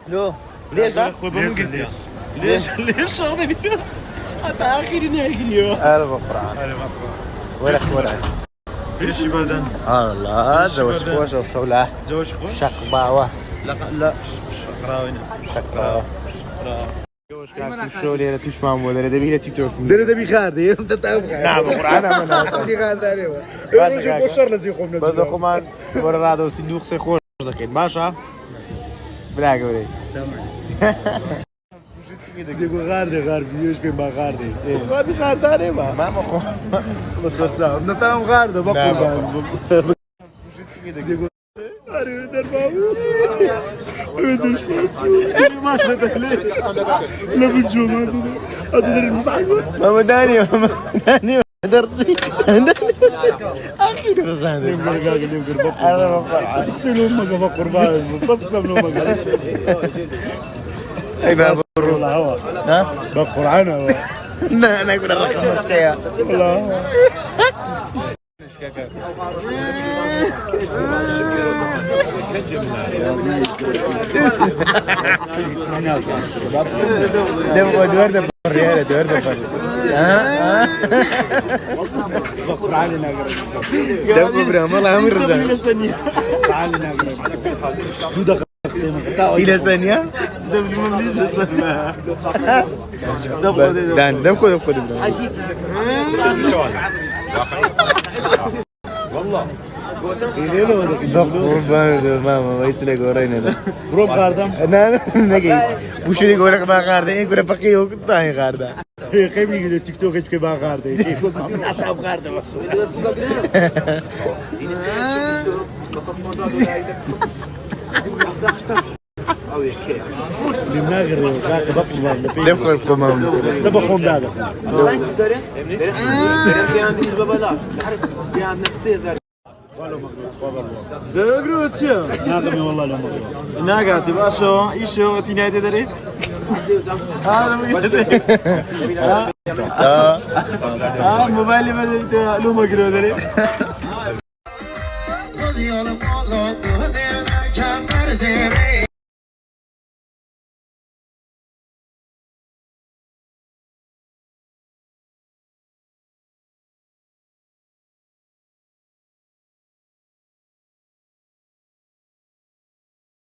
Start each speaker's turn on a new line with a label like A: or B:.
A: لو ليش؟
B: ليش شغلة بيتر حتى آخر نهاية
A: ألف فرعان ولا خوران
B: ايش بدن؟
A: الله زوج خوش وصولة
B: زوج خوش؟
A: شقباوة
B: لا شقراوينا
A: شقباوة شو لي توش مامو ده بيجي تيك توك
C: ده بيخاردي انت تعرف
A: نعم قرآن أنا
C: بيخاردي عليه بوشر لازم يقوم
A: بس كمان ورا هذا الصندوق سيخوش ذاك باشا بلاقي ولي
C: ديكو غاردي بيوش بين غاردي ما بيخاردي ما
A: مخو
C: بصرت نتام غاردي بقول ديكو لا بنجوم هذا المصعب
A: ماما داني درسي اخي رزان انا بقرا
C: تغسل امك بقربان بتصم امك
A: اي باب
C: والله هو
A: ها
C: بقران هو
A: لا انا اقول الرقم مشكيه
C: والله
A: ده دوار ده بريالة دوار ده بريالة ها
C: بقران نقرا
A: ده بريالة والله هم الرجال
C: تعال نقرا
A: سيلة ثانية
B: ده بالممليز السنة
A: دان ده خذ
B: والله
A: ماما ما يتلقى ورينا ده
C: روب غاردم
A: انا نجي وش يقول لك ما غارده يقول بقي وقطعي غارده
C: كيف يجي تيك توك كيف ما غاردي شيء كنت
A: اتعب غارده
C: لمناغر ذاك بقى
A: دخل القمام
C: تبخون هذا
B: دقروتشو
C: ناقم والله لما
B: ناقا تبقى شو ايشو تينايتي داري هذا موبايلي بدأت لو مقرو داري